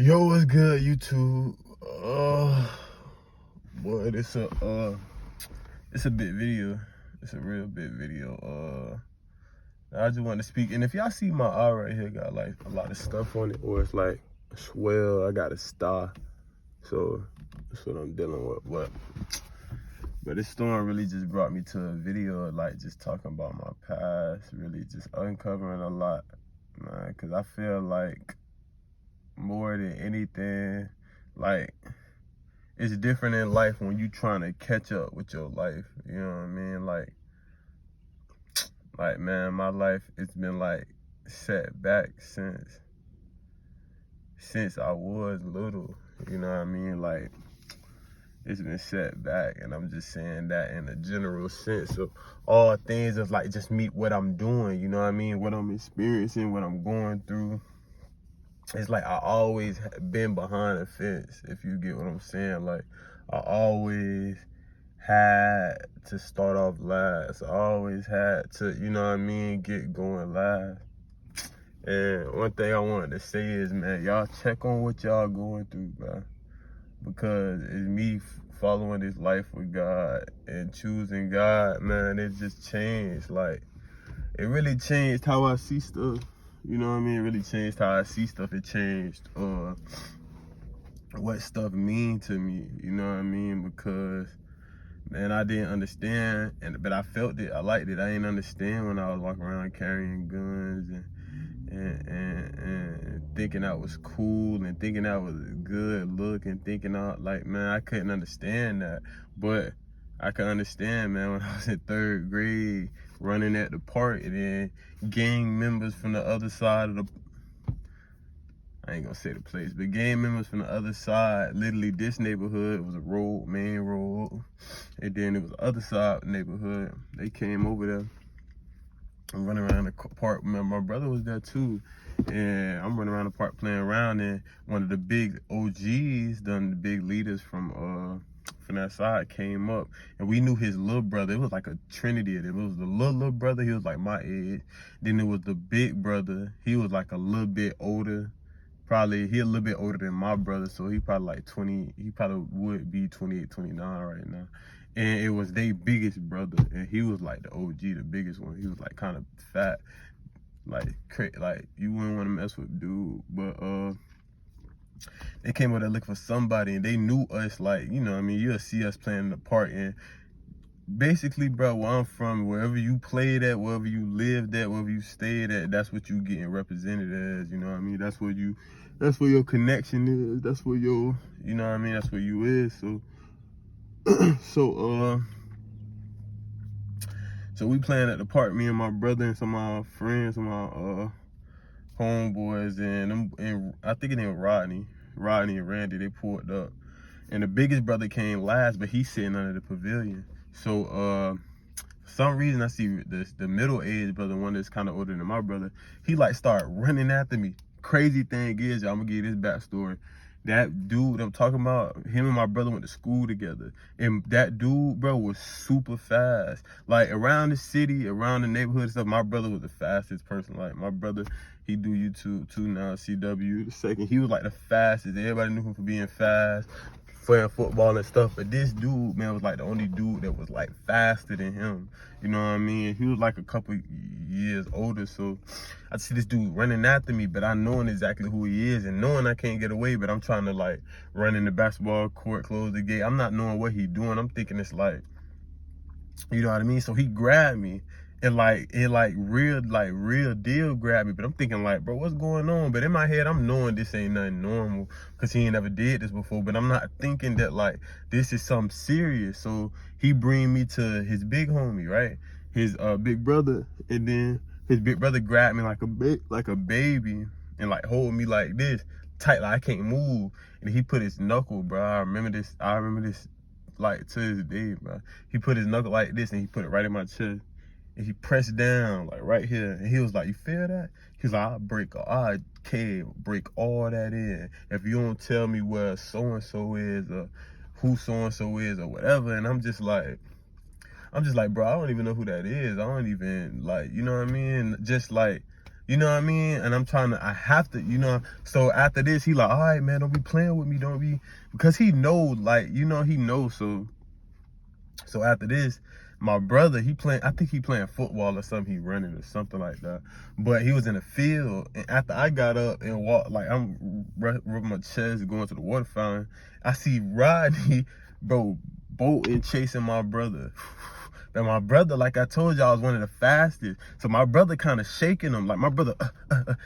Yo, what's good, YouTube? Boy, it's a big video. It's a real big video. I just want to speak, and if y'all see my eye right here, got like a lot of stuff on it, or it's like a swell. I got a star, so that's what I'm dealing with. But this storm really just brought me to a video, like just talking about my past, really just uncovering a lot, man. Because I feel like more than anything, like, it's different in life when you trying to catch up with your life. You know what I mean? Like man, my life, it's been like set back since I was little. You know what I mean? Like, it's been set back, and I'm just saying that in a general sense. So all things of like just meet what I'm doing. You know what I mean? What I'm experiencing, what I'm going through. It's like I always been behind the fence, if you get what I'm saying. Like, I always had to start off last. I always had to, you know what I mean, get going last. And one thing I wanted to say is, man, y'all check on what y'all going through, bro. Because it's me following this life with God and choosing God, man, it just changed. Like, it really changed how I see stuff. You know what I mean? It really changed how I see stuff. It changed what stuff mean to me. You know what I mean? Because, man, I didn't understand, but I felt it. I liked it. I didn't understand when I was walking around carrying guns and thinking I was cool and thinking I was a good look and thinking like, man, I couldn't understand that. But I could understand, man, when I was in 3rd grade, running at the park, and then gang members from the other side of I ain't gonna say the place, but gang members from the other side, literally this neighborhood was a road, main road, and then it was the other side of the neighborhood. They came over there and running around the park. My brother was there too, and I'm running around the park playing around, and one of the big OGs, the big leaders from that side came up, and we knew his little brother. It was like a trinity. It was the little brother, he was like my age. Then it was the big brother, he was like a little bit older. Probably, he a little bit older than my brother, so he probably like 20, he probably would be 28, 29 right now. And it was their biggest brother, and he was like the OG, the biggest one. He was like kind of fat, like you wouldn't want to mess with dude. But they came over there looking for somebody, and they knew us, like, you know what I mean, you'll see us playing the part. And basically, bro, where I'm from, wherever you played at, wherever you lived at, wherever you stayed at, that's what you getting represented as, you know what I mean? That's where your connection is. That's where your, you know what I mean? That's where you is. So we playing at the park, me and my brother and some of my friends, some of my homeboys, and I think it was Rodney and Randy. They pulled up, and the biggest brother came last, but he's sitting under the pavilion. So for some reason I see the middle-aged brother, one that's kind of older than my brother, he like start running after me. Crazy thing is, I'm gonna give you this backstory. That dude I'm talking about, him and my brother went to school together. And that dude, bro, was super fast. Like, around the city, around the neighborhood and stuff, my brother was the fastest person. Like, my brother, he do YouTube too now, CW the second. He was like the fastest. Everybody knew him for being fast, playing football and stuff. But this dude, man, was like the only dude that was like faster than him. You know what I mean? He was like a couple years older. So I see this dude running after me, but I knowing exactly who he is and knowing I can't get away, but I'm trying to like run in the basketball court, close the gate. I'm not knowing what he doing. I'm thinking it's like, you know what I mean? So he grabbed me, and real deal grabbed me. But I'm thinking like, bro, what's going on? But in my head, I'm knowing this ain't nothing normal, because he ain't never did this before. But I'm not thinking that like this is something serious. So he bring me to his big homie, right? His big brother, and then his big brother grabbed me like a baby, and like hold me like this tight, like I can't move. And he put his knuckle, bro. I remember this like to this day, bro. He put his knuckle like this, and he put it right in my chest, and he pressed down like right here, and he was like, you feel that? He's like, I can break all that in if you don't tell me where so-and-so is, or who so-and-so is, or whatever. And I'm just like, bro, I don't even know who that is. I don't even, like, you know what I mean? Just like, You know what I mean? And I have to, you know. So after this, he like, all right, man, don't be playing with me, don't be, because he knows, like, you know, he knows. So after this, my brother, I think he playing football or something, he running or something like that. But he was in the field, and after I got up and walked, like I'm rubbing my chest, going to the water fountain, I see Rodney, bro, bolting, chasing my brother. And my brother, like I told y'all, was one of the fastest. So my brother kind of shaking him, like my brother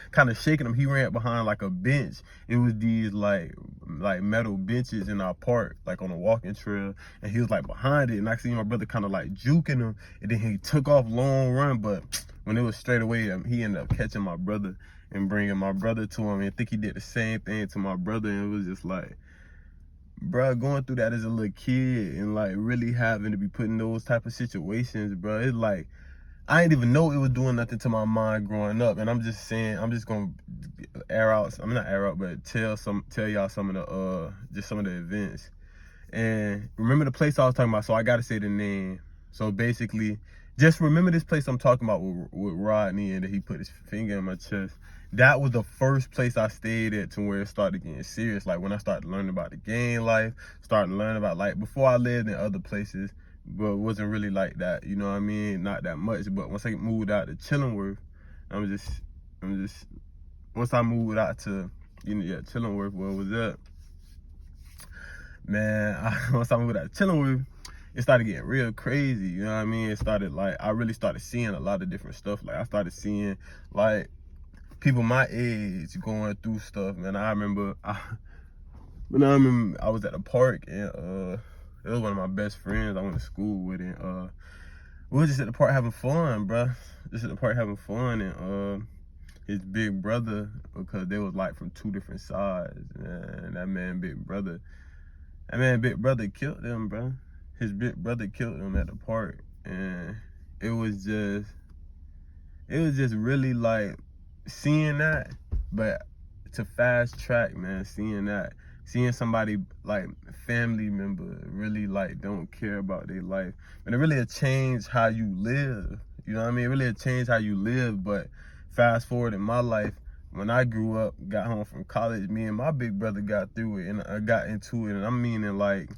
kind of shaking him. He ran behind like a bench. It was these like metal benches in our park, like on a walking trail. And he was like behind it. And I seen my brother kind of like juking him. And then he took off long run. But when it was straight away, he ended up catching my brother and bringing my brother to him. And I think he did the same thing to my brother. And it was just like, bro, going through that as a little kid and like really having to be put in those type of situations, bro, it's like I didn't even know it was doing nothing to my mind growing up. And I'm just saying, I'm just gonna tell y'all some of the just some of the events. And remember the place I was talking about, so I gotta say the name. So basically, just remember this place I'm talking about with Rodney, and that he put his finger in my chest. That was the first place I stayed at to where it started getting serious. Like when I started learning about the gang life, started learning about, like, before I lived in other places, but it wasn't really like that, you know what I mean? Not that much. But once I moved out to Chillingworth, once I moved out to, Chillingworth, where was that? Man, once I moved out to Chillingworth, it started getting real crazy, you know what I mean? It started, like, I really started seeing a lot of different stuff. Like, I started seeing, like, people my age going through stuff, man. I remember I was at the park, and it was one of my best friends I went to school with, and we were just at the park having fun, bro. Just at the park having fun, and his big brother, because they was like from two different sides, man. That man big brother killed him, bro. His big brother killed him at the park, and it was just really like seeing that. But to fast track, man, seeing somebody like family member really like don't care about their life, and it really changed how you live. You know what I mean? It really changed how you live. But fast forward in my life, when I grew up, got home from college, me and my big brother got through it, and I got into it, and I'm meaning like.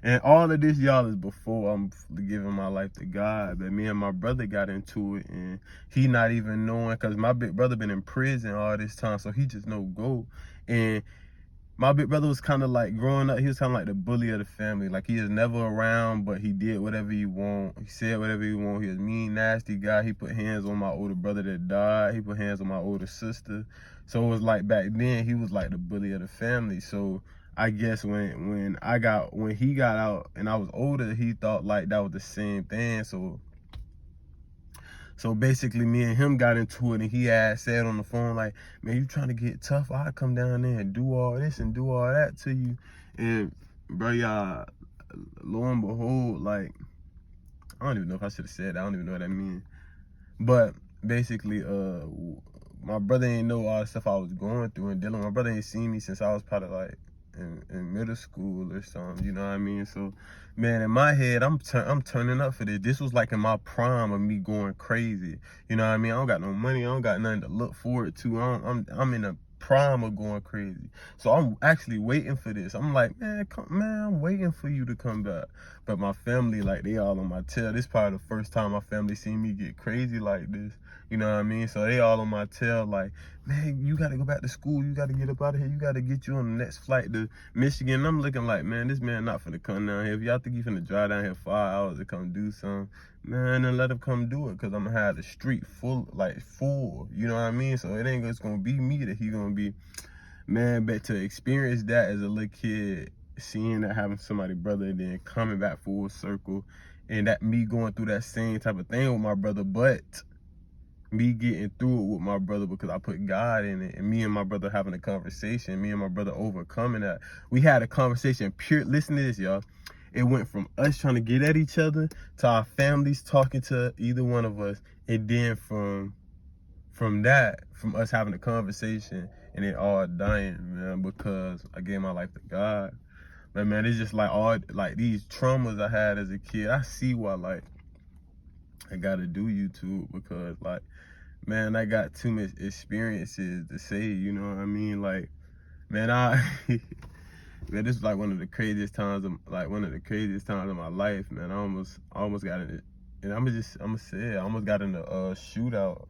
And all of this, y'all, is before I'm giving my life to God. But me and my brother got into it, and he not even knowing, because my big brother been in prison all this time, so he just no go. And my big brother was kind of like, growing up, he was kind of like the bully of the family. Like, he was never around, but he did whatever he want. He said whatever he want. He was a mean, nasty guy. He put hands on my older brother that died. He put hands on my older sister. So it was like, back then, he was like the bully of the family. So I guess when he got out and I was older, he thought like that was the same thing. So basically, me and him got into it, and he had said on the phone, like, man, you trying to get tough? I'll come down there and do all this and do all that to you. And, bro, y'all, lo and behold, like, I don't even know if I should have said that. I don't even know what that means. But basically, my brother ain't know all the stuff I was going through and dealing with. My brother ain't seen me since I was probably, like, in middle school or something, you know what I mean? So, man, in my head, I'm turning up for this. This was like in my prime of me going crazy, you know what I mean? I don't got no money, I don't got nothing to look forward to. I'm in a prime of going crazy. So I'm actually waiting for this. I'm like, man, I'm waiting for you to come back. But my family, like, they all on my tail. This is probably the first time my family seen me get crazy like this. You know what I mean? So they all on my tail, like, man, you got to go back to school. You got to get up out of here. You got to get you on the next flight to Michigan. And I'm looking like, man, this man not finna come down here. If y'all think he finna drive down here 5 hours to come do something, man, then let him come do it. Because I'm going to have the street full. You know what I mean? So it ain't just going to be me that he going to be. Man, but to experience that as a little kid, seeing that having somebody brother, and then coming back full circle, and that me going through that same type of thing with my brother, but me getting through it with my brother because I put God in it, and me and my brother having a conversation, me and my brother overcoming that. We had a conversation, listen to this, y'all. It went from us trying to get at each other to our families talking to either one of us, and then from us having a conversation and it all dying, man, because I gave my life to God. But man, it's just like all like these traumas I had as a kid. I see why, like, I gotta do YouTube, because, like, man, I got too much experiences to say, you know what I mean? Like, man, man, this is like one of the craziest times of my life, man. I almost got in it. And I'm gonna say it, I almost got in a shootout.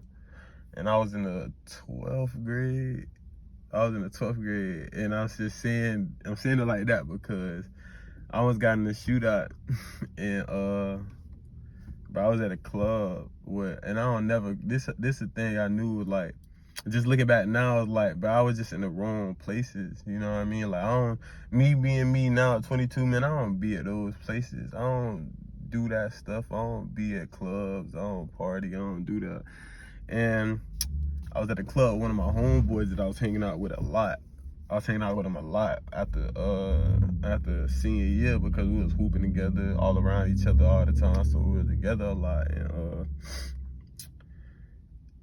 And I was in the 12th grade. And I'm saying it like that because I almost got in a shootout and but I was at a club and I don't never, this is the thing I knew, like, just looking back now, it's like, but I was just in the wrong places, you know what I mean? Like, me being me now at 22, man, I don't be at those places. I don't do that stuff. I don't be at clubs. I don't party. I don't do that. And I was at the club with one of my homeboys that I was hanging out with a lot. I was hanging out with him a lot after senior year because we was hooping together all around each other all the time. So we were together a lot. And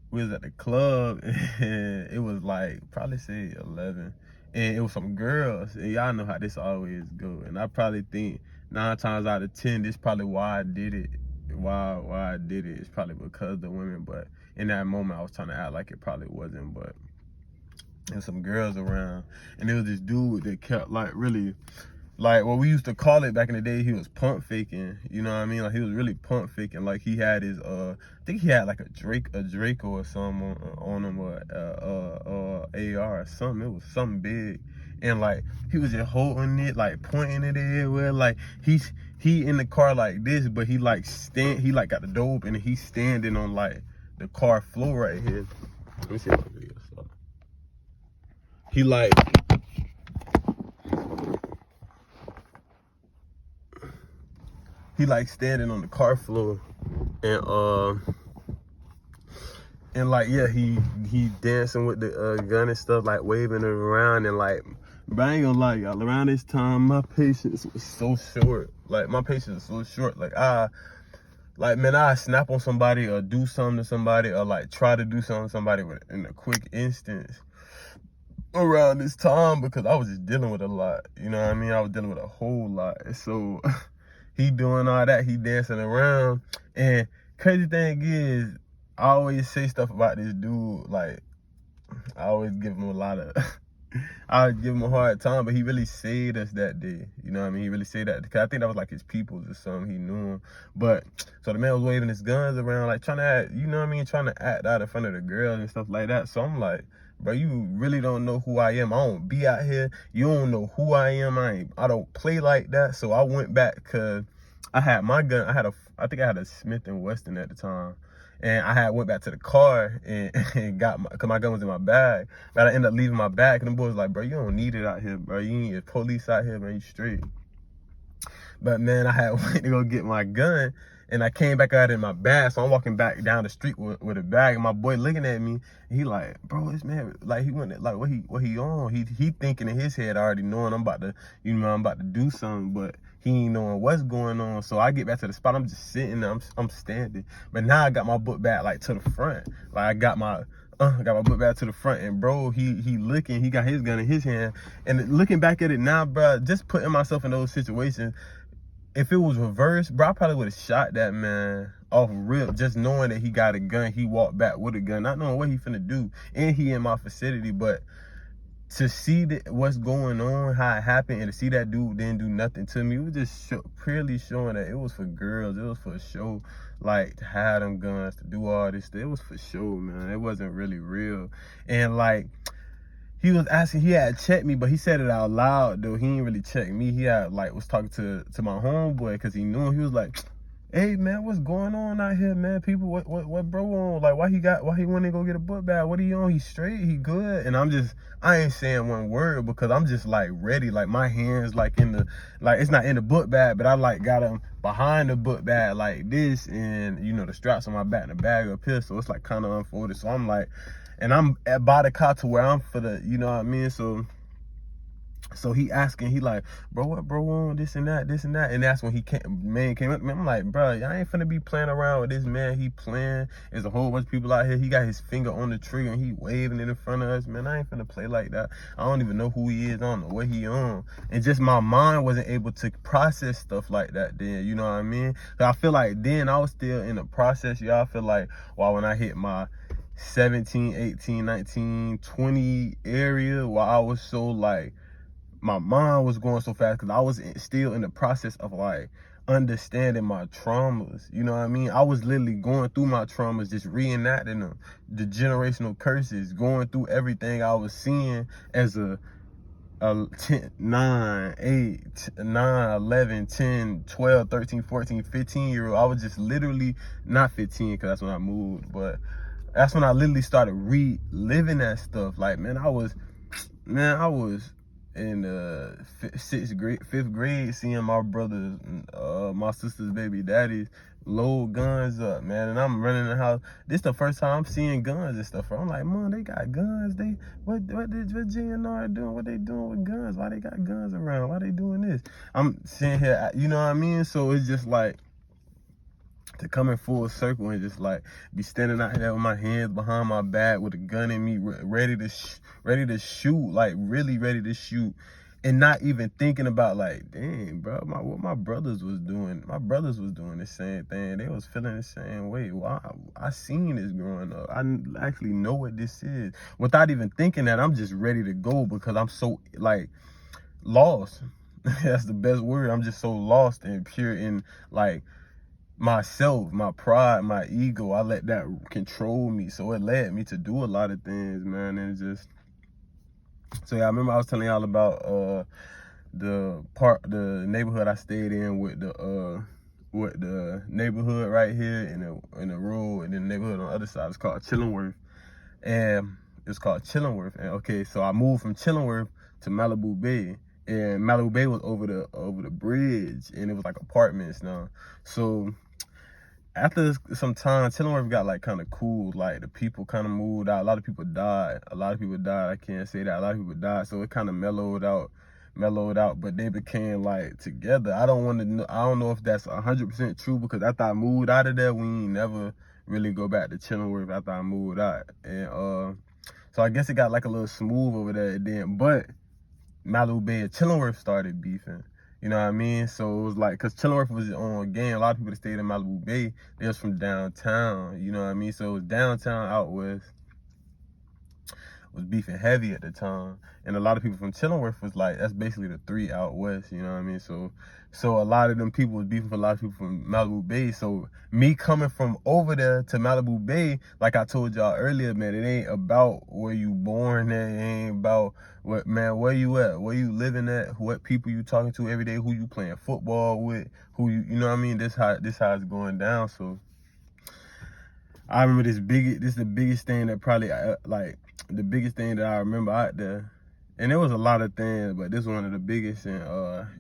we was at the club and it was like probably say 11. And it was some girls. And y'all know how this always go. And I probably think 9 times out of 10, this probably why I did it. Why I did it is probably because of the women, but in that moment I was trying to act like it probably wasn't. But there was some girls around, and there was this dude that kept like really, like what we used to call it back in the day, he was pump faking, you know what I mean? Like he was really pump faking. Like he had his I think he had like a Draco or something on him, or AR or something. It was something big. And like he was just holding it, like pointing it everywhere. Like he in the car like this, but he like got the door open and he's standing on like the car floor right here. Let me see my video. So he like standing on the car floor and like, yeah, he dancing with the gun and stuff, like waving it around. And like, but I ain't gonna lie, y'all, around this time my patience was so short. Like my patience was so short. Like man, I snap on somebody or do something to somebody or like try to do something to somebody in a quick instance around this time because I was just dealing with a lot. You know what I mean? I was dealing with a whole lot. So he doing all that, he dancing around. And crazy thing is, I always say stuff about this dude. Like, I always give him I would give him a hard time, but he really saved us that day. You know what I mean? He really saved that, because I think that was like his peoples or something. He knew him. But, so the man was waving his guns around, like trying to act, you know what I mean? Trying to act out in front of the girls and stuff like that. So I'm like, bro, you really don't know who I am. I don't be out here. You don't know who I am. I don't play like that. So I went back because I had my gun. I think I had a Smith & Wesson at the time. And I went back to the car and got because my gun was in my bag. But I ended up leaving my bag, and the boy was like, bro, you don't need it out here, bro. You need a police out here, man. You straight. But man, I went to go get my gun, and I came back out in my bag. So I'm walking back down the street with a bag, and my boy looking at me. And he like, bro, this man, like he went like, what he on? He thinking in his head already knowing I'm about to do something, but he ain't knowing what's going on. So I get back to the spot. I'm just sitting there. I'm standing. But now I got my book bag like to the front. Like I got my book bag to the front. And bro, he looking. He got his gun in his hand. And looking back at it now, bro, just putting myself in those situations. If it was reversed, bro, I probably would have shot that man off rip, just knowing that he got a gun. He walked back with a gun, not knowing what he finna do. And he in my vicinity, but to see what's going on, how it happened, and to see that dude didn't do nothing to me, it was just purely showing that it was for girls. It was for show, like to have them guns, to do all this stuff. It was for show, man. It wasn't really real. And like, he was asking, he had checked me, but he said it out loud though. He didn't really check me. He had like was talking to my homeboy because he knew him. He was like, hey man, what's going on out here, man? People, what bro on? Like, why he went to go get a book bag? What he on? He straight? He good? And I ain't saying one word because I'm just like ready. Like my hands like it's not in the book bag, but I like got him behind the book bag like this, and you know the straps on my back and the bag up here, so it's like kind of unfolded. So I'm like, and I'm by the car to where I'm for the, you know what I mean? So he asking, he like, bro, what bro on, this and that. And that's when man came up to me. I'm like, bro, I ain't finna be playing around with this man. He playing. There's a whole bunch of people out here. He got his finger on the trigger and he waving it in front of us. Man, I ain't finna play like that. I don't even know who he is. I don't know what he on. And just my mind wasn't able to process stuff like that then, you know what I mean? I feel like then I was still in the process, y'all. I feel like, when I hit my 17, 18, 19, 20 area where I was so like, my mind was going so fast because I was still in the process of like understanding my traumas. You know what I mean? I was literally going through my traumas, just reenacting them, the generational curses, going through everything I was seeing as a 10, 9, 8, 9, 11, 10, 12, 13, 14, 15-year-old. I was just literally, not 15 because that's when I moved, but that's when I literally started reliving that stuff. Like, man, I was in the fifth grade, seeing my brothers, my sister's baby daddies load guns up, man, and I'm running the house. This the first time I'm seeing guns and stuff. I'm like, Mom, they got guns. They what GNR doing? What they doing with guns? Why they got guns around? Why they doing this? I'm sitting here, you know what I mean? So it's just like, to come in full circle and just like be standing out there with my hands behind my back with a gun in me, ready to shoot, like really ready to shoot, and not even thinking about like, dang, bro, what my brothers was doing. My brothers was doing the same thing. They was feeling the same way. Well, I seen this growing up. I actually know what this is. Without even thinking that, I'm just ready to go because I'm so like lost. That's the best word. I'm just so lost and pure in like myself, my pride, my ego. I let that control me, so it led me to do a lot of things, man. And just, so yeah, I remember I was telling y'all about the neighborhood I stayed in with the neighborhood right here in the road, and then the neighborhood on the other side is called Chillingworth, and it's called Chillingworth. And okay, so I moved from Chillingworth to Malibu Bay, and Malibu Bay was over the bridge, and it was like apartments now. So after some time, Chillingworth got like kind of cool. Like the people kind of moved out. A lot of people died. I can't say that. A lot of people died. So it kind of mellowed out. But they became like together. I don't know if that's 100% true, because after I moved out of there, we ain't never really go back to Chillingworth after I moved out. And so I guess it got like a little smooth over there then. But Malibu Bay and Chillingworth started beefing. You know what I mean? So it was like, because Chillingworth was on game. A lot of people that stayed in Malibu Bay, they was from downtown. You know what I mean? So it was downtown out west was beefing heavy at the time. And a lot of people from Chillingworth was like, that's basically the 3 out west. You know what I mean? So a lot of them people was beefing for a lot of people from Malibu Bay. So me coming from over there to Malibu Bay, like I told y'all earlier, man, it ain't about where you born at. It ain't about where you at, where you living at, what people you talking to every day, who you playing football with, who you know what I mean? This how it's going down. So I remember this is the biggest thing that probably like the biggest thing that I remember out there. And it was a lot of things, but this was one of the biggest, and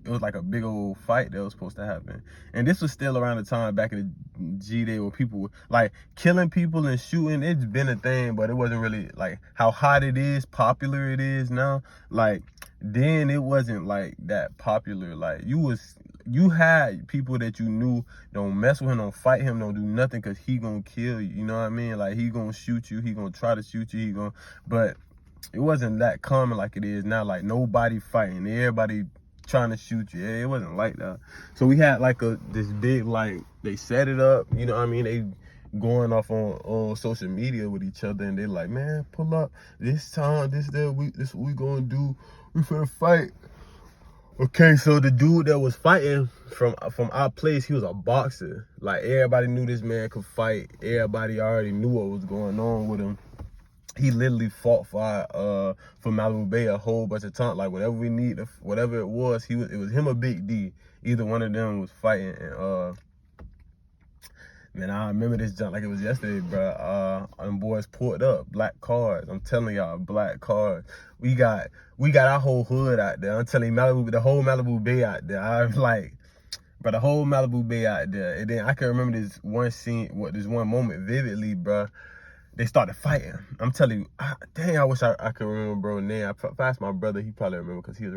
it was like a big old fight that was supposed to happen. And this was still around the time back in the G-Day where people were like killing people and shooting. It's been a thing, but it wasn't really like how hot it is, popular it is now. Like then it wasn't like that popular. Like you had people that you knew, don't mess with him, don't fight him, don't do nothing, because he gonna kill you. You know what I mean? Like he gonna shoot you, he gonna try to shoot you, but it wasn't that common like it is now. Like nobody fighting, everybody trying to shoot you. It wasn't like that. So we had like this big, like they set it up, you know what I mean? They going off on social media with each other, and they like, man, pull up this time, this what we gonna do. We finna fight. Okay, so the dude that was fighting from our place, he was a boxer. Like everybody knew this man could fight. Everybody already knew what was going on with him. He literally fought for Malibu Bay a whole bunch of times. Like whatever we need, whatever it was him or Big D. Either one of them was fighting. And man, I remember this jump like it was yesterday, bro. Them boys pulled up, black cars. I'm telling y'all, black cars. We got our whole hood out there. I'm telling you, the whole Malibu Bay out there. I'm like, bro, the whole Malibu Bay out there. And then I can remember this one moment vividly, bro. They started fighting. I'm telling you, dang, I wish I could remember bro name. I asked my brother, he probably remember because he was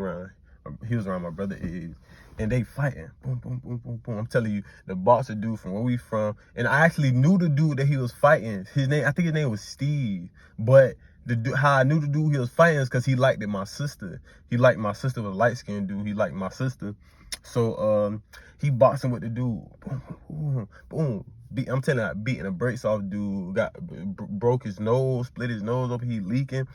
around my brother age. And they fighting. Boom, boom, boom, boom, boom. I'm telling you, the boxer dude from where we from, and I actually knew the dude that he was fighting. I think his name was Steve. But how I knew the dude he was fighting is because he liked my sister. He liked my sister, was a light-skinned dude. He liked my sister. So he boxing with the dude. Boom, boom, boom. I'm telling you, beating the brakes off dude, broke his nose, split his nose open, he leaking.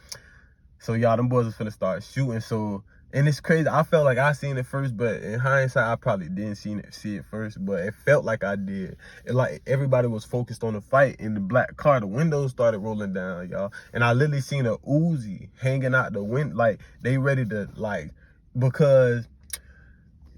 So y'all, them boys was finna start shooting. So, and it's crazy. I felt like I seen it first, but in hindsight, I probably didn't see it first. But it felt like I did. It like everybody was focused on the fight. In the black car, the windows started rolling down, y'all. And I literally seen a Uzi hanging out the window, like they ready to because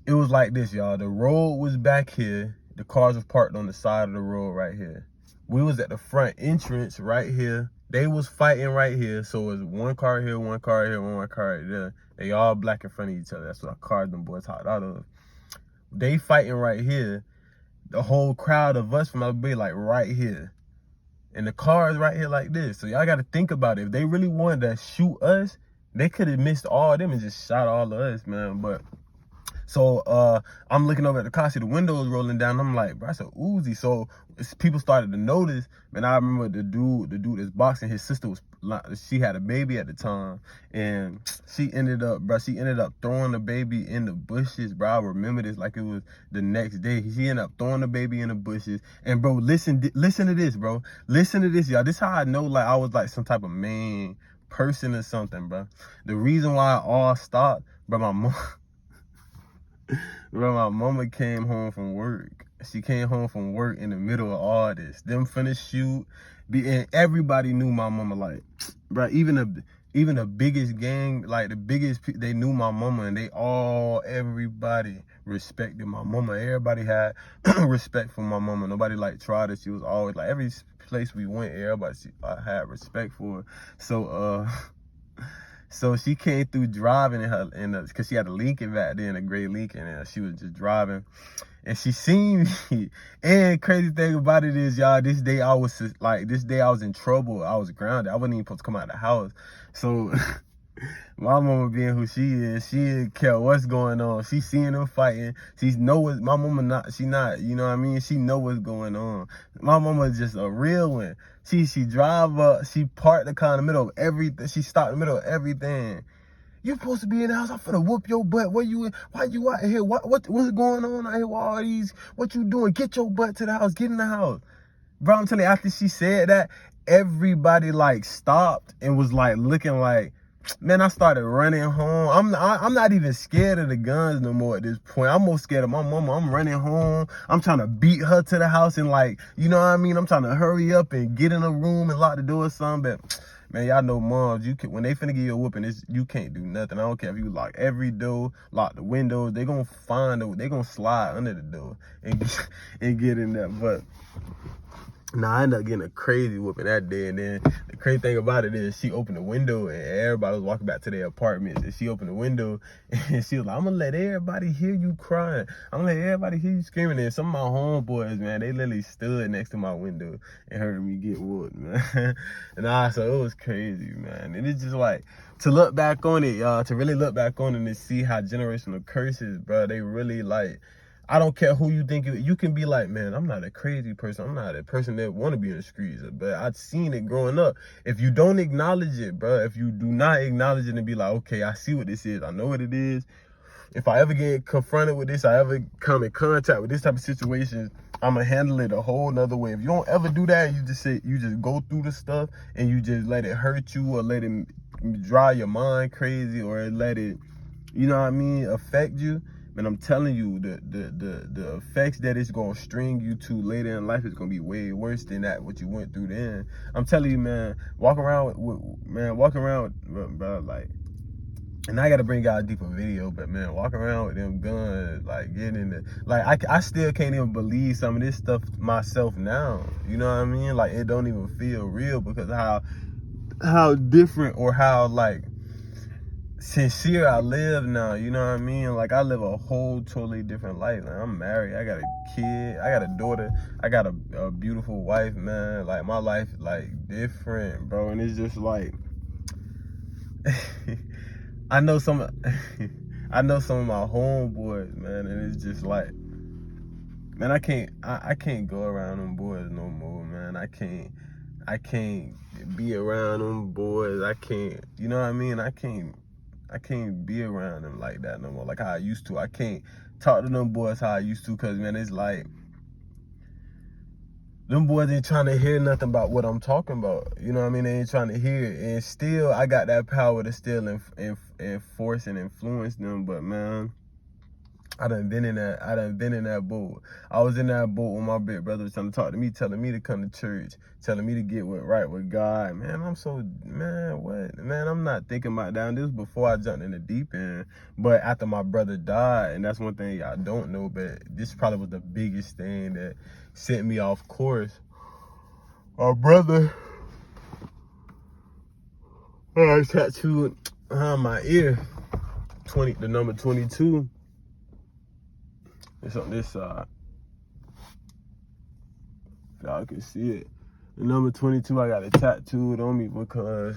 it was like this, y'all. The road was back here. The cars was parked on the side of the road right here. We was at the front entrance right here. They was fighting right here. So it was one car here, one car here, one car right there. They all black in front of each other. That's what cars them boys hopped out of. They fighting right here. The whole crowd of us from our bay like right here. And the cars right here like this. So y'all got to think about it. If they really wanted to shoot us, they could have missed all of them and just shot all of us, man. But so I'm looking over at the car, see the windows rolling down. I'm like, bro, that's a Uzi. So people started to notice. Man, I remember the dude that's boxing, his sister she had a baby at the time, and she ended up throwing the baby in the bushes, bro. I remember this like it was the next day. She ended up throwing the baby in the bushes. And bro, listen to this, bro. Listen to this, y'all. This is how I know like I was like some type of main person or something, bro. The reason why it all stopped, bro, my mama came home from work. She came home from work in the middle of all this. Them finna shoot. And everybody knew my mama. Like, bro, even the biggest gang, like the biggest, they knew my mama, and everybody respected my mama. Everybody had respect for my mama. Nobody like tried her. She was always like, every place we went, everybody had respect for her. So she came through driving because she had a Lincoln back then, a gray Lincoln, and she was just driving. And she seen me. And crazy thing about it is, y'all, this day I was in trouble. I was grounded. I wasn't even supposed to come out of the house. So my mama being who she is, she didn't care what's going on. She seeing them fighting. My mama she not, you know what I mean? She know what's going on. My mama is just a real one. She drive up, she parked the car in the middle of everything. She stopped in the middle of everything. You supposed to be in the house. I'm finna whoop your butt. Where you in? Why you out here? What's going on out here with all these? What you doing? Get your butt to the house. Get in the house. Bro, I'm telling you, after she said that, everybody like stopped and was like looking like, man, I started running home. I'm not even scared of the guns no more at this point. I'm more scared of my mama. I'm running home. I'm trying to beat her to the house and like, you know what I mean? I'm trying to hurry up and get in a room and lock the door or something. But man, y'all know moms, when they finna give you a whooping, you can't do nothing. I don't care if you lock every door, lock the windows, they gonna slide under the door and get in there. But I ended up getting a crazy whooping that day. And then the crazy thing about it is she opened the window and everybody was walking back to their apartments. And she opened the window and she was like, I'm gonna let everybody hear you crying. I'm gonna let everybody hear you screaming. And some of my homeboys, man, they literally stood next to my window and heard me get whooped, man. So it was crazy, man. And it's just like, to look back on it, y'all, to really look back on it and see how generational curses, bro, they really like, I don't care who you think you can be like, man, I'm not a crazy person. I'm not a person that want to be in the streets. But I've seen it growing up. If you don't acknowledge it, bro, if you do not acknowledge it and be like, okay, I see what this is. I know what it is. If I ever get confronted with this, I ever come in contact with this type of situation, I'm going to handle it a whole nother way. If you don't ever do that, you just go through the stuff and you just let it hurt you or let it drive your mind crazy or let it, you know what I mean, affect you. Man, I'm telling you, the effects that it's gonna string you to later in life is gonna be way worse than what you went through then. I'm telling you, man, walk around, bro, like, and I gotta bring y'all a deeper video, but man, walk around with them guns, like getting in the, like, I still can't even believe some of this stuff myself now. You know what I mean? Like, it don't even feel real because how different or how like sincere I live now, you know what I mean? Like, I live a whole totally different life. Like, I'm married, I got a kid, I got a daughter, I got a beautiful wife, man. Like, my life like different, bro. And it's just like I know some of my homeboys, man, and it's just like, man, I can't go around them boys no more, man. I can't be around them boys. I can't, you know what I mean? I can't be around them like that no more, like how I used to. I can't talk to them boys how I used to, because, man, it's like, them boys ain't trying to hear nothing about what I'm talking about. You know what I mean? They ain't trying to hear it. And still, I got that power to still enforce and influence them. But man, I done been in that boat. I was in that boat when my big brother was trying to talk to me, telling me to come to church, telling me to get right with God. Man, I'm not thinking about that. This was before I jumped in the deep end. But after my brother died, and that's one thing y'all don't know, but this probably was the biggest thing that sent me off course. My brother, I tattooed behind my ear, the number 22. It's on this side. If y'all can see it. The number 22, I got it tattooed on me because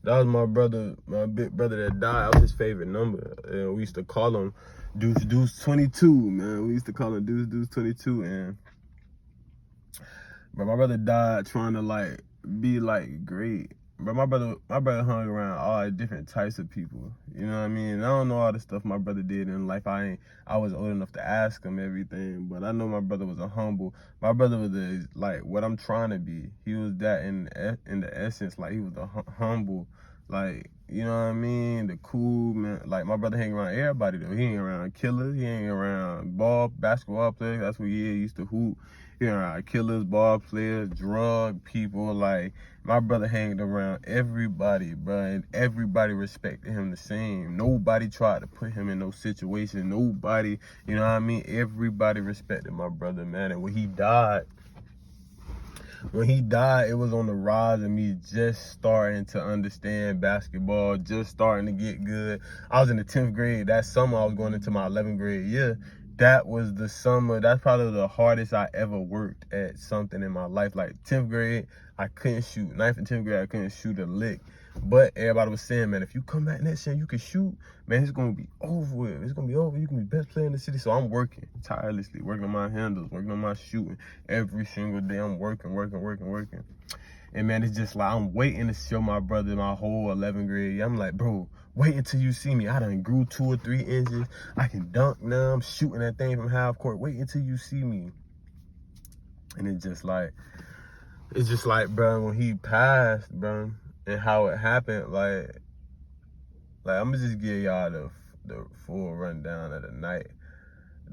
that was my brother, my big brother that died. That was his favorite number. And we used to call him Deuce 22, man. We used to call him Deuce 22. But my brother died trying to like be like great. But my brother hung around all different types of people. You know what I mean? I don't know all the stuff my brother did in life. I was old enough to ask him everything, but I know my brother was my brother was like what I'm trying to be. He was that in the essence, like he was a humble, like, you know what I mean? The cool man. Like my brother hang around everybody though. He ain't around killers. He ain't around basketball players. That's what he used to hoop. He around killers, ball players, drug people. Like my brother hanged around everybody, bro, and everybody respected him the same. Nobody tried to put him in no situation. Nobody, you know what I mean? Everybody respected my brother, man. And when he died, it was on the rise of me just starting to understand basketball, just starting to get good. I was in the 10th grade. That summer, I was going into my 11th grade year. That was the summer. That's probably the hardest I ever worked at something in my life. Like 10th grade, I couldn't shoot. 9th and 10th grade, I couldn't shoot a lick. But everybody was saying, man, if you come back next year and you can shoot, man, it's going to be over with. It's going to be over. You can be best player in the city. So I'm working tirelessly, working on my handles, working on my shooting. Every single day I'm working. And man, it's just like I'm waiting to show my brother my whole 11th grade. I'm like, bro, wait until you see me. I done grew 2 or 3 inches. I can dunk now. I'm shooting that thing from half court. Wait until you see me. And it's just like, bro, when he passed, bro, and how it happened, like I'm gonna just give y'all the full rundown of the night.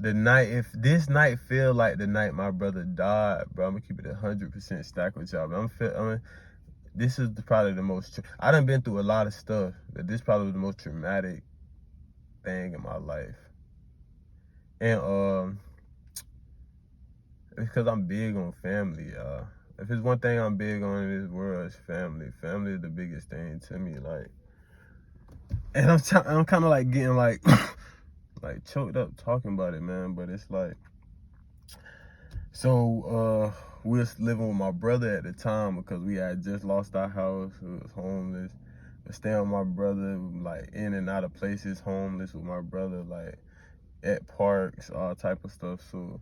If this night feel like the night my brother died, bro, I'm gonna keep it 100% stacked with y'all. This is probably the most, I done been through a lot of stuff, but this probably the most traumatic thing in my life. And it's because I'm big on family, y'all. If it's one thing I'm big on in this world, it's family. Family is the biggest thing to me, like. And I'm kind of like getting like, like choked up talking about it, man. But it's like, so we was living with my brother at the time because we had just lost our house. We was homeless. But staying with my brother, like in and out of places, homeless with my brother, like at parks, all type of stuff. So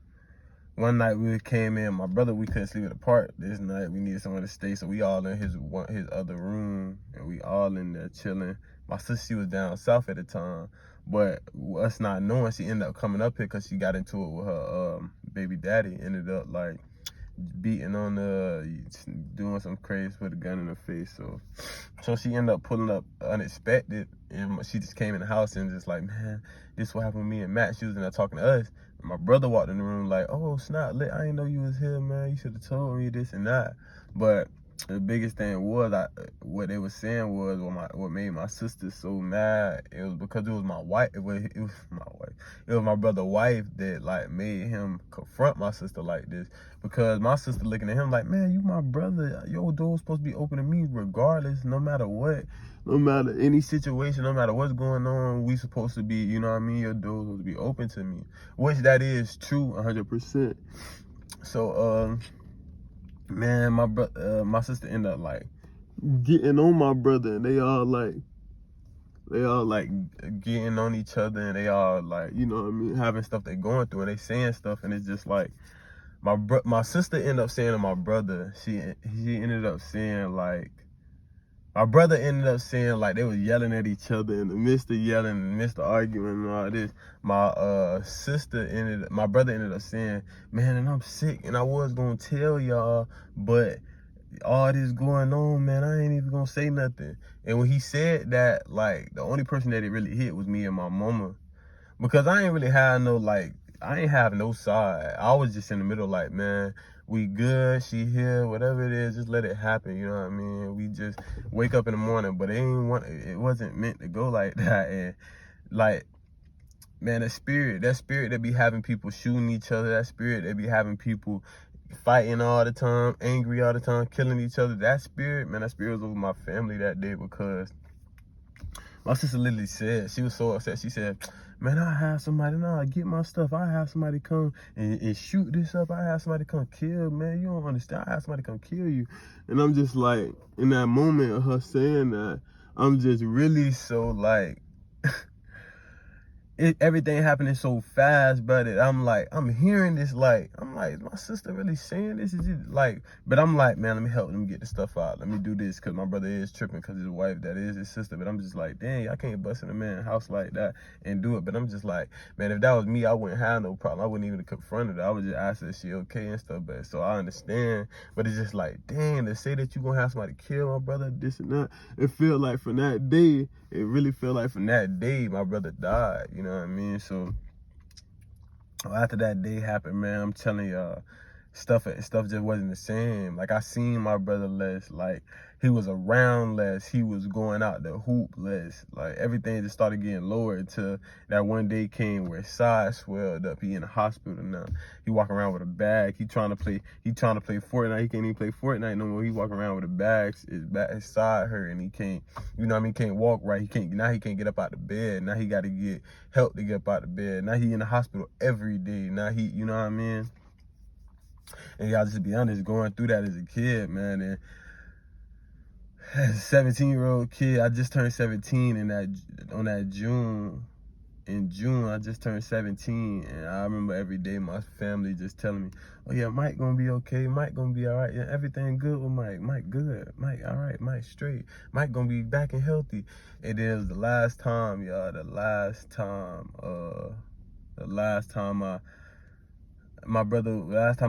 one night we came in, my brother, we couldn't sleep at the park. This night we needed somewhere to stay, so we all in his other room, and we all in there chilling. My sister, she was down south at the time, but us not knowing, she ended up coming up here because she got into it with her baby daddy. Ended up like beating on doing some crazy with a gun in her face. So she ended up pulling up unexpected, and she just came in the house and just like, man, this what happened with me and Matt. She was in there talking to us. And my brother walked in the room like, oh snap, I didn't know you was here, man. You should have told me this and that. But the biggest thing was, what they were saying was, what made my sister so mad, it was because it was my wife. It was my wife. It was my brother's wife that like made him confront my sister like this. Because my sister looking at him like, man, you my brother. Your door's supposed to be open to me regardless, no matter what. No matter any situation, no matter what's going on, we supposed to be, you know what I mean? Your door's supposed to be open to me. Which that is true, 100%. So, man, my sister ended up like getting on my brother, and they all like getting on each other, and they all like, you know what I mean, having stuff they going through, and they saying stuff, and it's just like my sister ended up saying to my brother, she ended up saying like, My brother ended up saying, like, they was yelling at each other. In the midst of yelling, in the midst of arguing and all this, my brother ended up saying, man, and I'm sick, and I was gonna tell y'all, but all this going on, man, I ain't even gonna say nothing. And when he said that, like, the only person that it really hit was me and my mama. Because I ain't really have no, like, I ain't have no side. I was just in the middle, like, man, we good, she here, whatever it is, just let it happen, you know what I mean? We just wake up in the morning, but it wasn't meant to go like that. And, like, man, that spirit that be having people shooting each other, that spirit that be having people fighting all the time, angry all the time, killing each other, that spirit, man, that spirit was over my family that day. Because my sister literally said, she was so upset, she said, man, I have somebody, now I get my stuff, I have somebody come and shoot this up, I have somebody come kill, man, you don't understand, I have somebody come kill you. And I'm just like, in that moment of her saying that, I'm just really so like, everything happening so fast, but I'm like, I'm hearing this, like, I'm like, is my sister really saying this? Is it like, but I'm like, man, let me help them get the stuff out. Let me do this, because my brother is tripping, because his wife, that is his sister. But I'm just like, dang, I can't bust in a man's house like that and do it. But I'm just like, man, if that was me, I wouldn't have no problem. I wouldn't even confront her. I would just ask her if she okay and stuff. But so I understand. But it's just like, dang, to say that you gonna have somebody kill my brother, this and that. It feel like from that day, it really felt like from that day, my brother died, you know what I mean? So after that day happened, man, I'm telling y'all, stuff just wasn't the same. Like, I seen my brother less. Like, he was around less. He was going out to hoop less. Like, everything just started getting lower until that one day came where his side swelled up. He in the hospital now. He walking around with a bag. He trying to play Fortnite. He can't even play Fortnite no more. He walking around with a bag. His side hurt, and he can't, you know what I mean, he can't walk right. He can't get up out the bed. Now he got to get help to get up out the bed. Now he in the hospital every day. Now he, you know what I mean? And y'all, just to be honest, going through that as a kid, man, and as a 17-year-old kid, I just turned 17 in June, I just turned 17, and I remember every day my family just telling me, oh yeah, Mike gonna be okay, Mike gonna be all right, yeah, everything good with Mike good, Mike all right, Mike straight, Mike gonna be back and healthy. It is the last time, y'all, the last time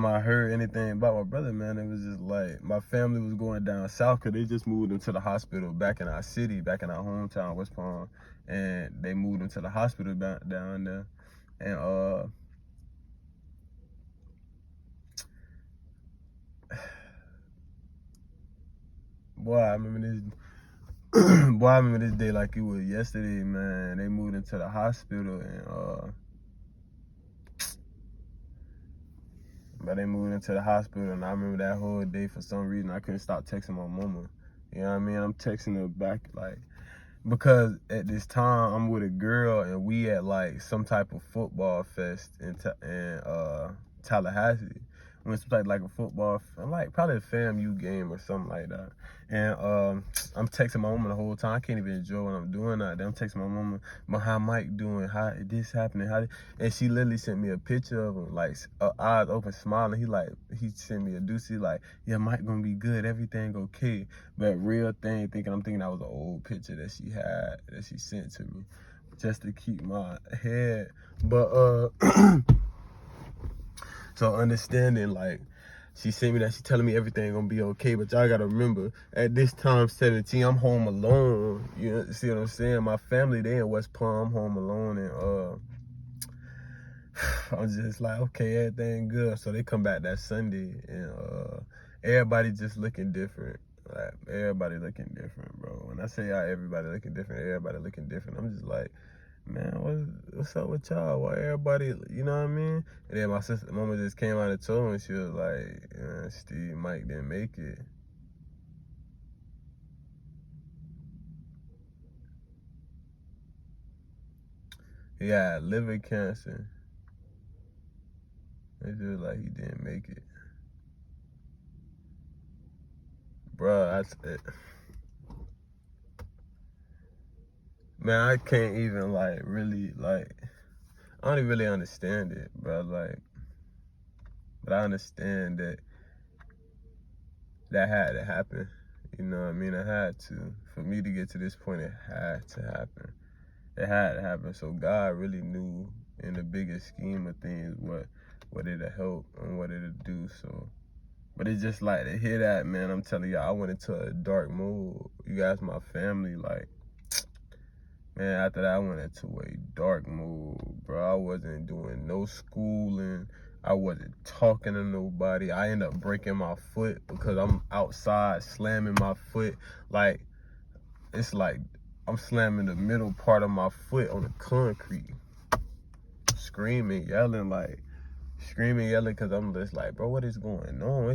I heard anything about my brother, man, it was just like, my family was going down south, because they just moved him to the hospital back in our city, back in our hometown, West Palm, and they moved him to the hospital down there. And boy, I remember this day like it was yesterday, man. They moved him to the hospital, and and I remember that whole day, for some reason, I couldn't stop texting my mama. You know what I mean? I'm texting her back, like, because at this time, I'm with a girl, and we at, like, some type of football fest in Tallahassee. We went to like a football, like, probably a FAMU game or something like that. And I'm texting my mama the whole time. I can't even enjoy what I'm doing out there. I'm texting my mama, how Mike doing, how this happening, and she literally sent me a picture of him, like, eyes open, smiling. He sent me a deuce, like, yeah, Mike gonna be good, everything okay. But real thing, I'm thinking that was an old picture that she sent to me, just to keep my head. But so understanding, like, she sent me that, she telling me everything gonna be okay. But y'all gotta remember, at this time, 17, I'm home alone. You know, see what I'm saying? My family, they in West Palm, home alone, and I'm just like, okay, everything good. So they come back that Sunday, and everybody just looking different. Like, everybody looking different, bro. When I say everybody looking different, everybody looking different, I'm just like, man, what's up with y'all? Why everybody, you know what I mean? And then my mama just came out and told me, she was like, Steve, Mike didn't make it. He had liver cancer. It's just like he didn't make it. Bruh, man, I can't even, like, really, like, I don't even really understand it, bro. Like, but I understand that had to happen. You know what I mean? It had to. For me to get to this point, it had to happen. It had to happen. So God really knew in the bigger scheme of things what it'll help and what it'll do. So, but it's just like to hear that, man. I'm telling y'all, I went into a dark mood. You guys, my family, like, man, after that, I went into a dark mood, bro. I wasn't doing no schooling. I wasn't talking to nobody. I ended up breaking my foot because I'm outside slamming my foot. Like, it's like I'm slamming the middle part of my foot on the concrete. Screaming, yelling, because I'm just like, bro, what is going on?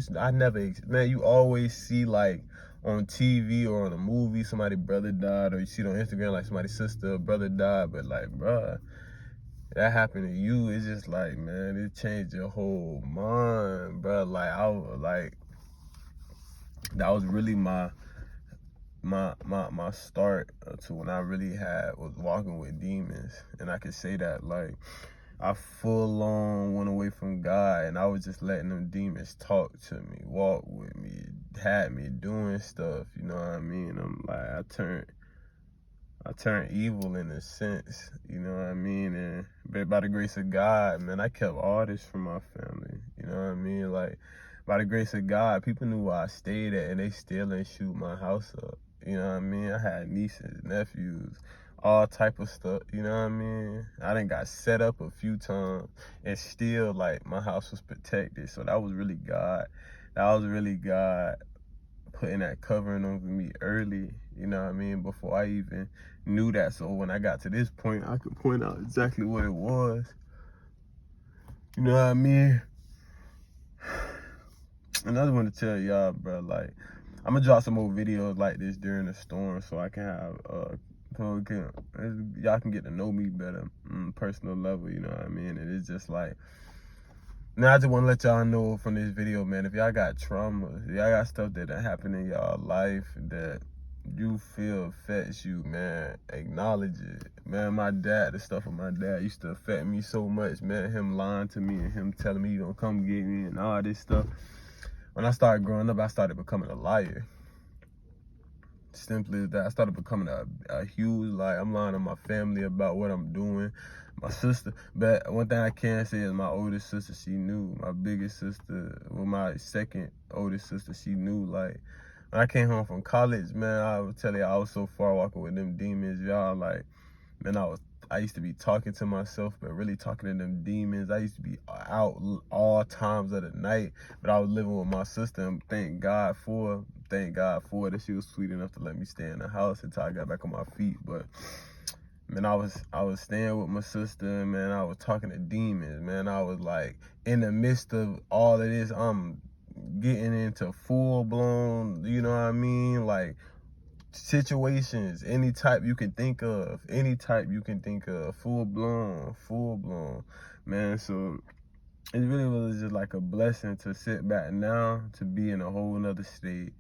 Man, you always see, like, on TV or on a movie, somebody's brother died, or you see it on Instagram, like, somebody's sister or brother died, but, like, bro, that happened to you. It's just like, man, it changed your whole mind, bro. Like, that was really my start to when I really was walking with demons. And I could say that, like, I full on went away from God, and I was just letting them demons talk to me, walk with me, had me doing stuff, you know what I mean? I'm like, I turned evil in a sense, you know what I mean? And but by the grace of God, man, I kept all this from my family, you know what I mean? Like, by the grace of God, people knew where I stayed at, and they still didn't shoot my house up, you know what I mean? I had nieces, nephews, all type of stuff, you know what I mean? I done got set up a few times, and still, like, my house was protected. So that was really God. That was really God putting that covering over me early, you know what I mean, before I even knew that. So when I got to this point, I could point out exactly what it was, you know what I mean? Another one to tell y'all, bro, like, I'm gonna drop some more videos like this during the storm so I can have so y'all can get to know me better personal level, you know what I mean? And it's just like, now I just want to let y'all know from this video, man, if y'all got trauma, if y'all got stuff that happened in y'all life that you feel affects you, man, acknowledge it. Man, the stuff of my dad used to affect me so much, man. Him lying to me and him telling me he gonna come get me and all this stuff. When I started growing up, I started becoming a liar. Simply as that, I started becoming a huge lie. I'm lying to my family about what I'm doing. My sister, but one thing I can say is my oldest sister, she knew. My biggest sister, well, my second oldest sister, she knew. Like, when I came home from college, man, I would tell you I was so far walking with them demons, y'all. Like, man, I used to be talking to myself, but really talking to them demons. I used to be out all times of the night, but I was living with my sister, and thank God for that she was sweet enough to let me stay in the house until I got back on my feet. But man, I was staying with my sister, and man, I was talking to demons, man. I was like, in the midst of all of this, I'm getting into full blown, you know what I mean, like, situations, any type you can think of, full blown, man. So it really was just like a blessing to sit back now, to be in a whole nother state,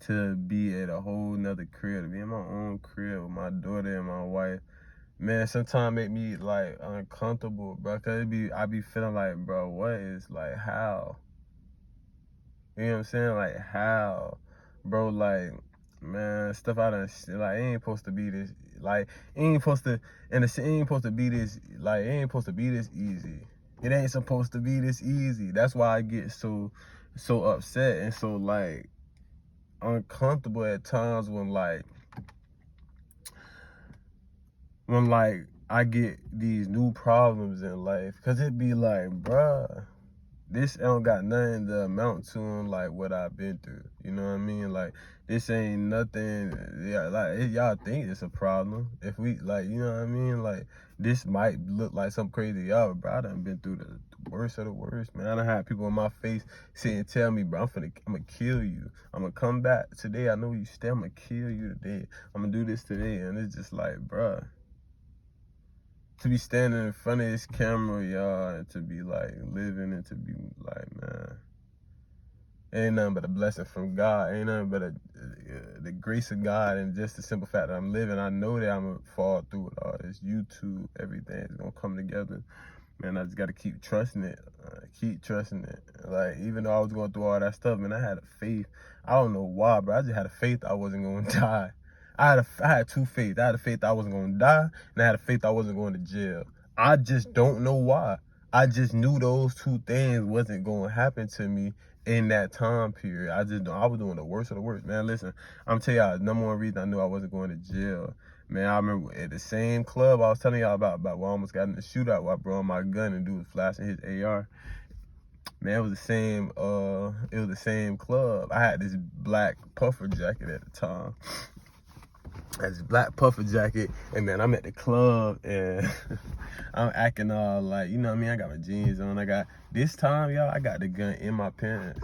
to be at a whole nother crib, to be in my own crib with my daughter and my wife. Man, sometimes make me, like, uncomfortable, bro, cause I be feeling like, bro, what is, like, how? You know what I'm saying? Like, how? Bro, like, man, stuff I done, like, it ain't supposed to be this, like, it ain't supposed to, and it ain't supposed to be this, like, it ain't supposed to be this easy. It ain't supposed to be this easy. That's why I get so upset and so, like, uncomfortable at times when I get these new problems in life, cause it be like, bruh, this don't got nothing to amount to like what I've been through. You know what I mean? Like, this ain't nothing. Yeah, like, y'all think it's a problem. If we, like, you know what I mean? Like, this might look like something crazy to y'all, but bro, I done been through the worst of the worst, man. I done had people in my face sit and tell me, bro, I'm gonna kill you. I'm gonna come back today. I know you stay. I'm gonna kill you today. I'm gonna do this today. And it's just like, bruh, to be standing in front of this camera, y'all, and to be like living, and to be like, man, ain't nothing but a blessing from God. Ain't nothing but the grace of God, and just the simple fact that I'm living. I know that I'm gonna fall through it all. This YouTube, everything is gonna come together. man, I just gotta keep trusting it. Keep trusting it. Like, even though I was going through all that stuff, man, I had a faith. I don't know why, but I just had a faith I wasn't gonna die. I had two faiths. I had a faith I wasn't gonna die, and I had a faith I wasn't going to jail. I just don't know why. I just knew those two things wasn't gonna happen to me in that time period. I was doing the worst of the worst. Man, listen, I'm telling y'all, number one reason I knew I wasn't going to jail. Man, I remember at the same club I was telling y'all about where I almost got in the shootout where I brought my gun and dude was flashing his AR. Man, it was the same club. I had this black puffer jacket at the time. I had this black puffer jacket, and man, I'm at the club and I'm acting all like, you know what I mean? I got my jeans on. This time, y'all, I got the gun in my pants.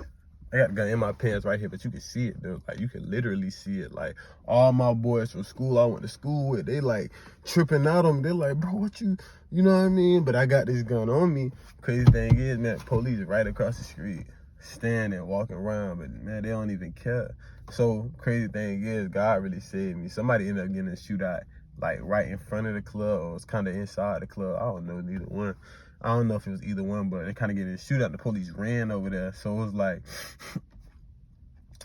I got the gun in my pants right here, but you can see it though. Like, you can literally see it. Like, all my boys from school I went to school with, they like tripping out on me. They're like, bro, what you know what I mean? But I got this gun on me. Crazy thing is, man, police right across the street, standing, walking around, but man, they don't even care. So, crazy thing is, God really saved me. Somebody ended up getting a shootout, like, right in front of the club, or it was kind of inside the club. I don't know, neither one. I don't know if it was either one, but they kind of get in a shootout. The police ran over there. So it was like,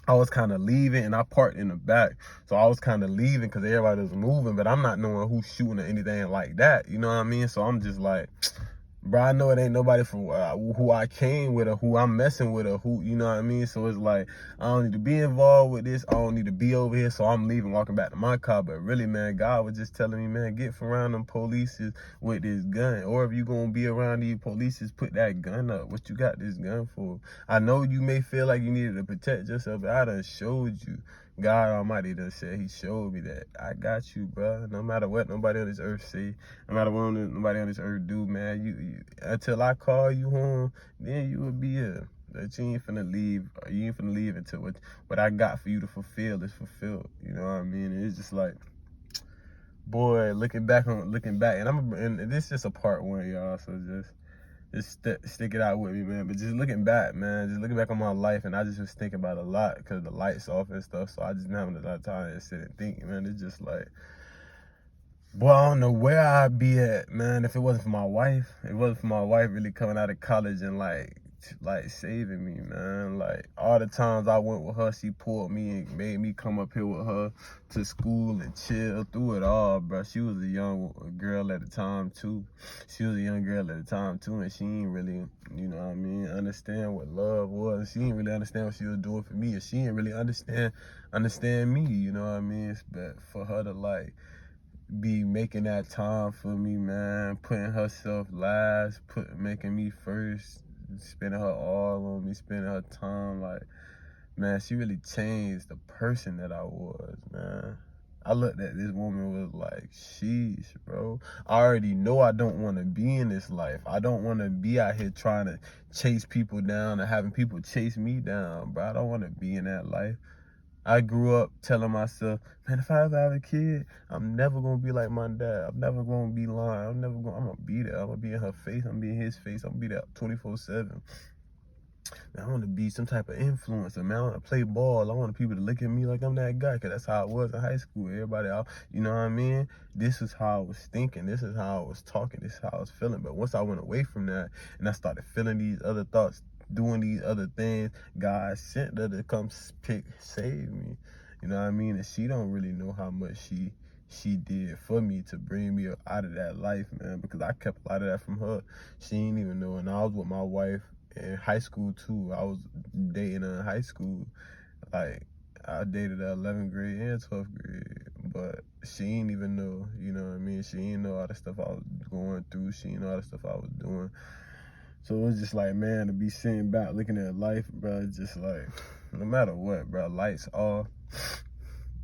I was kind of leaving and I parked in the back. So I was kind of leaving because everybody was moving, but I'm not knowing who's shooting or anything like that. You know what I mean? So I'm just like, bro, I know it ain't nobody from who I came with or who I'm messing with or who, you know what I mean? So it's like, I don't need to be involved with this. I don't need to be over here. So I'm leaving, walking back to my car. But really, man, God was just telling me, man, get from around them polices with this gun. Or if you going to be around these polices, put that gun up. What you got this gun for? I know you may feel like you needed to protect yourself, but I done showed you. God Almighty done said, he showed me that I got you, bro. No matter what nobody on this earth say, no matter what nobody on this earth do, man, you until I call you home, then you will be here. But you ain't finna leave. You ain't finna leave until what I got for you to fulfill is fulfilled. You know what I mean? And it's just like, boy, looking back, and this is just a part one, y'all. So just stick it out with me, man. But just looking back, man, just looking back on my life, and I just was thinking about a lot because the lights off and stuff. So I just been having a lot of time to sit and think, man. It's just like, boy, I don't know where I'd be at, man, if it wasn't for my wife. It wasn't for my wife really coming out of college and like saving me, man. Like, all the times I went with her, she pulled me and made me come up here with her to school and chill through it all, bro. She was a young girl at the time too. And she ain't really, you know what I mean, understand what love was. She didn't really understand what she was doing for me, and she didn't really understand me, you know what I mean? But for her to like be making that time for me, man, putting herself last, making me first, spending her all on me, spending her time, like, man, she really changed the person that I was, man. I looked at this woman was like, sheesh, bro. I already know I don't want to be in this life. I don't want to be out here trying to chase people down and having people chase me down, bro. I don't want to be in that life. I grew up telling myself, man, if I ever have a kid, I'm never going to be like my dad. I'm never going to be lying. I'm going to be there. I'm going to be in her face. I'm going to be in his face. I'm going to be there 24/7. I want to be some type of influencer, man. I want to play ball. I want people to look at me like I'm that guy, because that's how it was in high school. Everybody out, you know what I mean? This is how I was thinking. This is how I was talking. This is how I was feeling. But once I went away from that and I started feeling these other thoughts, doing these other things, God sent her to come save me. You know what I mean? And she don't really know how much she did for me to bring me out of that life, man, because I kept a lot of that from her. She didn't even know. And I was with my wife in high school too. I was dating her in high school. Like, I dated her 11th grade and 12th grade, but she ain't even know, you know what I mean? She ain't know all the stuff I was going through. She ain't know all the stuff I was doing. So it was just like, man, to be sitting back looking at life, bro, it's just like, no matter what, bro, lights off,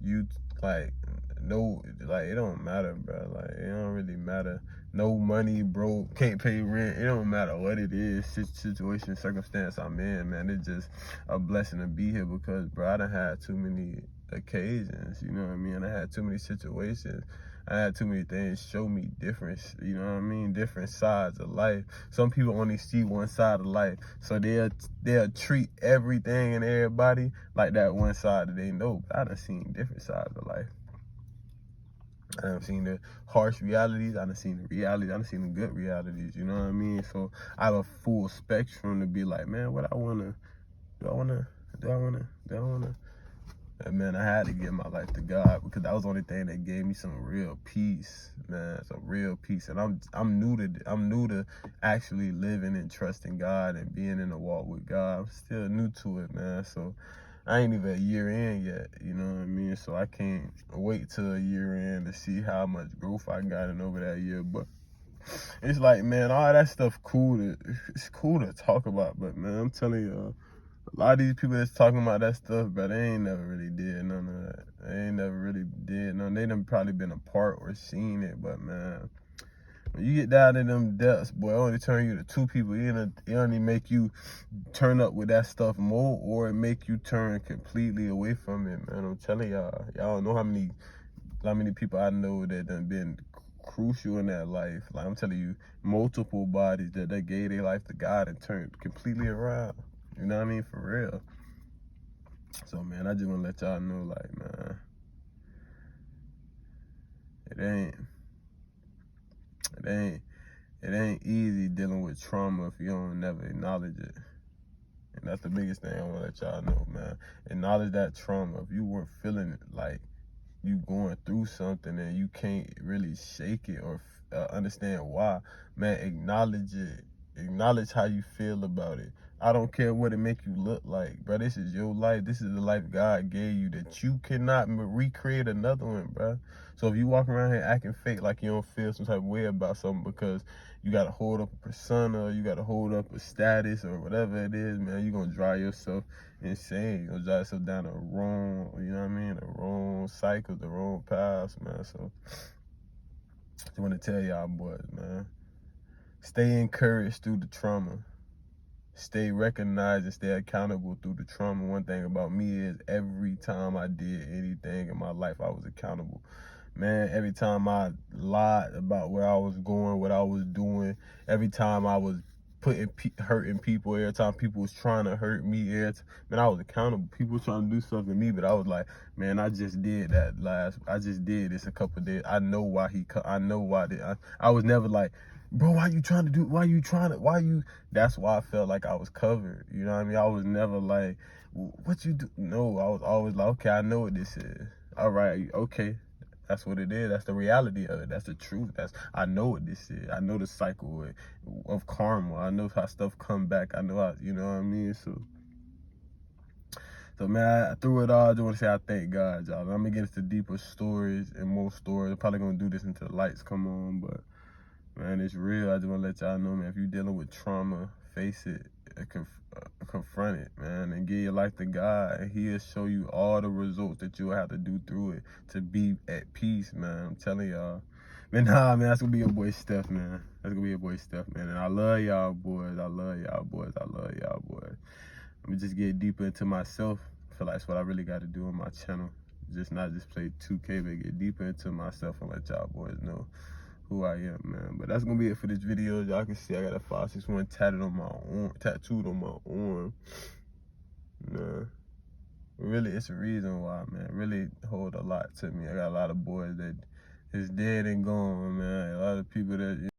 you, like, no, like, it don't matter, bro. Like, it don't really matter. No money, broke, can't pay rent. It don't matter what it is, situation, circumstance I'm in, man. It's just a blessing to be here because, bro, I done had too many occasions, you know what I mean? I had too many situations. I had too many things show me different, you know what I mean? Different sides of life. Some people only see one side of life, so they'll treat everything and everybody like that one side that they know. But I done seen different sides of life. I done seen the harsh realities. I done seen the realities. I done seen the good realities. You know what I mean? So I have a full spectrum to be like, man, what I wanna, do I wanna, do I wanna, do I wanna? And man, I had to give my life to God because that was the only thing that gave me some real peace, man, some real peace. And I'm new to actually living and trusting God and being in the walk with God. I'm still new to it, man. So I ain't even a year in yet, you know what I mean? So I can't wait till a year in to see how much growth I got in over that year. But it's like, man, all that stuff it's cool to talk about, but man, I'm telling you, a lot of these people that's talking about that stuff, but they ain't never really did none of that. They ain't never really did none. They done probably been a part or seen it, but man, when you get down in them depths, boy, it only turn you to two people. It only make you turn up with that stuff more, or it make you turn completely away from it, man. I'm telling y'all don't know how many people I know that done been crucial in that life. Like, I'm telling you, multiple bodies that they gave their life to God and turned completely around. You know what I mean? For real. So, man, I just want to let y'all know, like, man, it ain't easy dealing with trauma if you don't never acknowledge it. And that's the biggest thing I want to let y'all know, man. Acknowledge that trauma. If you weren't feeling it, like you going through something and you can't really shake it or understand why, man, acknowledge it. Acknowledge how you feel about it. I don't care what it make you look like, bro. This is your life. This is the life God gave you that you cannot recreate another one, bro. So if you walk around here acting fake like you don't feel some type of way about something because you got to hold up a persona, you got to hold up a status or whatever it is, man, you're going to drive yourself insane. You're going to drive yourself down the wrong, you know what I mean, the wrong cycle, the wrong paths, man. So I just want to tell y'all boys, man, stay encouraged through the trauma. Stay recognized and stay accountable through the trauma. One thing about me is every time I did anything in my life, I was accountable. Man, every time I lied about where I was going, what I was doing, every time I was hurting people, every time people was trying to hurt me, man, I was accountable. People were trying to do something to me, but I was like, man, I just did I just did this a couple of days. I know why I was never like, bro, that's why I felt like I was covered. You know what I mean? I was never like, what you do? No, I was always like, okay, I know what this is. All right, okay. That's what it is. That's the reality of it. That's the truth. I know what this is. I know the cycle of karma. I know how stuff come back. I know how, you know what I mean? So man, through it all, I just want to say I thank God, y'all. I'm gonna get into deeper stories and more stories. I'm probably gonna do this until the lights come on, but man, it's real. I just want to let y'all know, man, if you're dealing with trauma, face it, confront it, man, and give your life to God, and He'll show you all the results that you'll have to do through it to be at peace, man. I'm telling y'all. But nah, man, that's going to be your boy Steph, man. That's going to be your boy Steph, man. And I love y'all, boys. I love y'all, boys. I love y'all, boys. Let me just get deeper into myself. I feel like that's what I really got to do on my channel. Not just play 2K, but get deeper into myself and let y'all boys know who I am, man. But that's gonna be it for this video. Y'all can see I got a 561 tattooed on my arm. Nah, really, it's a reason why, man. Really hold a lot to me. I got a lot of boys that is dead and gone, man. A lot of people that